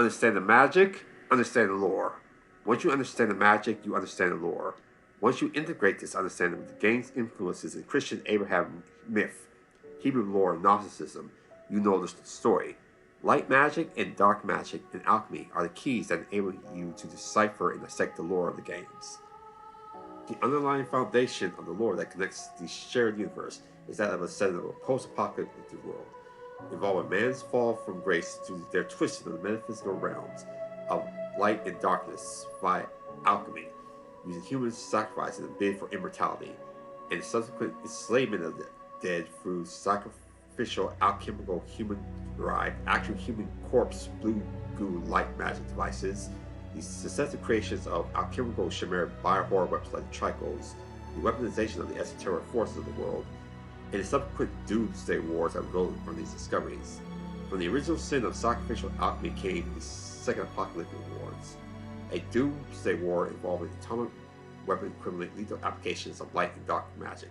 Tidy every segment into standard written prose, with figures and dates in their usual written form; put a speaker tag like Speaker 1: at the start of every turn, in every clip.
Speaker 1: Understand the magic, understand the lore. Once you understand the magic, you understand the lore. Once you integrate this understanding with the game's influences in Christian Abraham myth, Hebrew lore, and Gnosticism, you know the story. Light magic and dark magic and alchemy are the keys that enable you to decipher and dissect the lore of the games. The underlying foundation of the lore that connects the shared universe is that of a setting of a post-apocalyptic world, involving man's fall from grace to their twisting of the metaphysical realms of light and darkness via alchemy, using human sacrifice in a bid for immortality, and the subsequent enslavement of the dead through sacrificial alchemical human-derived, actual human corpse blue goo light magic devices, the successive creations of alchemical chimeric biohorror weapons like the Tricos, the weaponization of the esoteric forces of the world, and the subsequent Doomsday Wars that resulted from these discoveries. From the original sin of sacrificial alchemy came the second apocalyptic wars, a Doomsday War involving atomic weapon equivalent lethal applications of light and dark magic,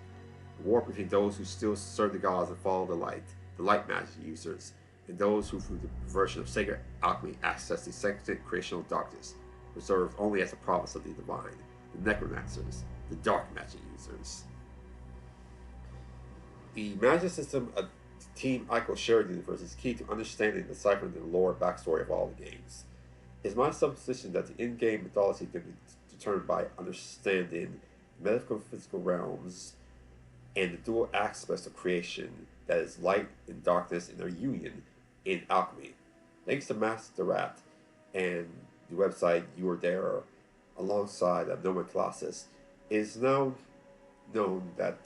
Speaker 1: a war between those who still serve the gods and follow the light magic users, and those who, through the perversion of sacred alchemy, access the sacred creational darkness, reserved only as a province of the divine, the necromancers, the dark magic users. The magic system of Team Ico shared universe is key to understanding and deciphering the lore and backstory of all the games. It is my supposition that the in-game mythology can be determined by understanding metaphysical realms and the dual aspects of creation, that is, light and darkness in their union in alchemy. Thanks to Master Rat and the website You Were There, alongside Colossus, it is now known that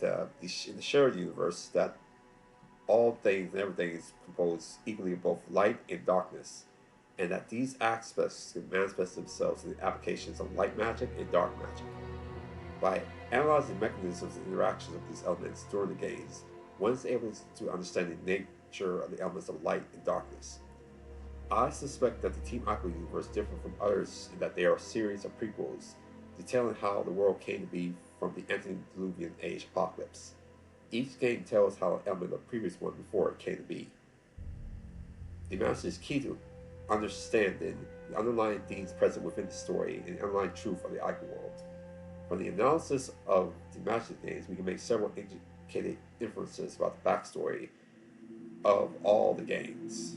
Speaker 1: in the shared universe that all things and everything is composed equally of both light and darkness, and that these aspects can manifest themselves in the applications of light magic and dark magic. By analyzing the mechanisms and interactions of these elements during the games, one is able to understand the nature of the elements of light and darkness. I suspect that the Team Ico universe differ from others in that they are a series of prequels, detailing how the world came to be from the antediluvian age apocalypse. Each game tells how an element of the previous one before it came to be. The master is key to understanding the underlying themes present within the story and the underlying truth of the Ico world. From the analysis of the magic games, we can make several indicated inferences about the backstory of all the games.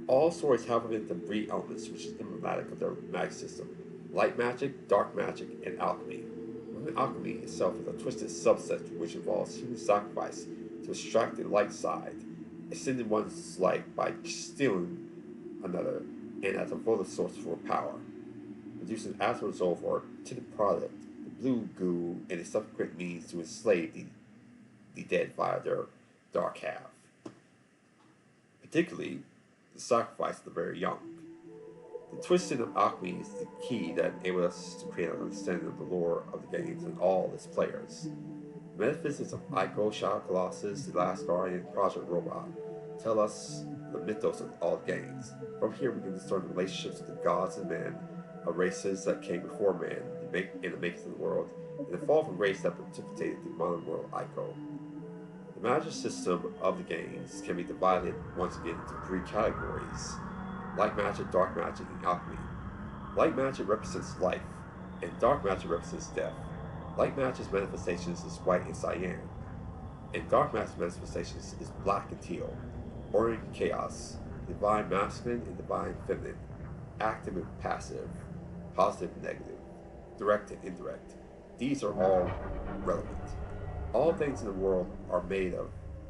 Speaker 1: All stories have within them three elements which is emblematic of their magic system: light magic, dark magic, and alchemy. Within alchemy itself is a twisted subset which involves human sacrifice to extract the light side, extending one's life by stealing another, and as a votive source for power, producing as a result or tinted product, the blue goo, and a subsequent means to enslave the dead via their dark half. Particularly, the sacrifice of the very young. The twisting of alchemy is the key that enabled us to create an understanding of the lore of the games and all its players. The metaphysics of Ico, Shadow Colossus, The Last Guardian, Project Robot tell us the mythos of all the games. From here we can discern the relationships of the gods and men, of races that came before man in the making of the world, and the fall from grace that precipitated the modern world Ico. The magic system of the games can be divided once again into three categories: light magic, dark magic, and alchemy. Light magic represents life, and dark magic represents death. Light magic's manifestations is white and cyan, and dark magic's manifestations is black and teal, order and chaos, divine masculine and divine feminine, active and passive, positive and negative, direct and indirect. These are all relevant. All things in the world are made of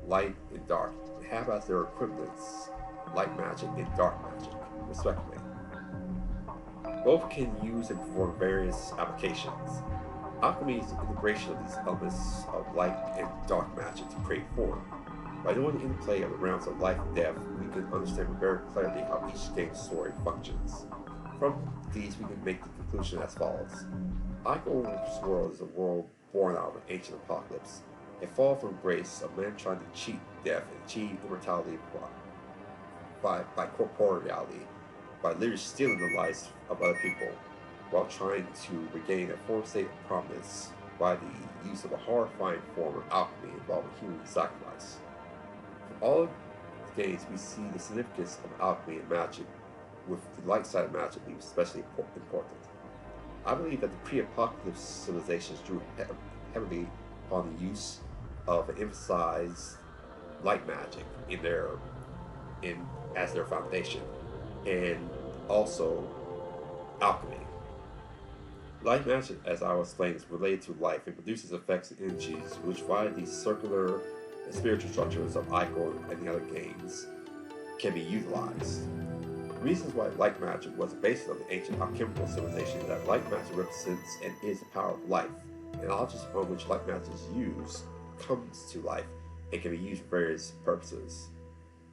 Speaker 1: light and dark, and have as their equivalents light magic and dark magic, respectively. Both can use and perform various applications. Alchemy is the integration of these elements of light and dark magic to create form. By knowing the interplay of the realms of life and death, we can understand with very clarity how each game's story functions. From these, we can make the conclusion as follows. Ico's world is a world born out of an ancient apocalypse, a fall from grace of man trying to cheat death and achieve immortality by corporeality, by literally stealing the lives of other people, while trying to regain a former state of prominence by the use of a horrifying form of alchemy involving human sacrifice. From all throughout the games, we see the significance of alchemy and magic, with the light side of magic being especially important. I believe that the pre-apocalyptic civilizations drew heavily on the use of and emphasized light magic as their foundation, and also alchemy. Light magic, as I was explaining, is related to life and produces effects and energies which via these circular and spiritual structures of Ico and the other games can be utilized. The reasons why light magic was the basis of the ancient alchemical civilization is that light magic represents and is the power of life, and objects upon which light magic is used comes to life and can be used for various purposes.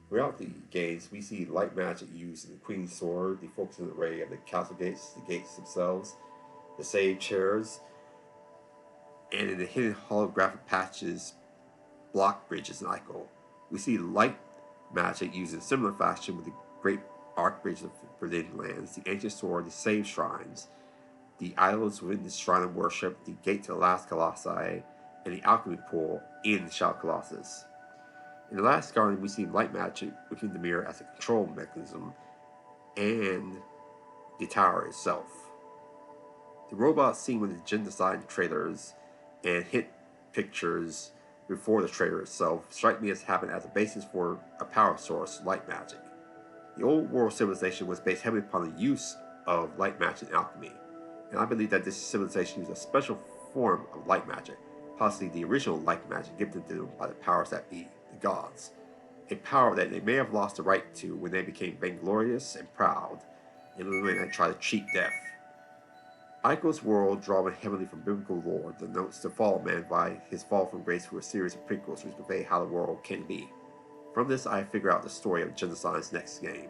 Speaker 1: Throughout the games, we see light magic used in the Queen's Sword, the focusing array of the castle gates, the gates themselves, the save chairs, and in the hidden holographic patches, block bridges in Ico. We see light magic used in similar fashion with the great arc bridge of Forbidden Lands, the ancient sword, the save shrines, the idols within the shrine of worship, the gate to the last Colossi, and the alchemy pool in the Shout Colossus. In the last garden, we see light magic within the mirror as a control mechanism and the tower itself. The robots seen with the genocide trailers and hit pictures before the trailer itself strike me as having as a basis for a power source, light magic. The old world civilization was based heavily upon the use of light magic and alchemy, and I believe that this civilization used a special form of light magic, possibly the original light magic given to them by the powers that be, the gods, a power that they may have lost the right to when they became vainglorious and proud, and when they tried to cheat death. Ico's world, drawing heavily from biblical lore, denotes the fall of man by his fall from grace through a series of prequels which convey how the world can be. From this, I figure out the story of Genocide's next game.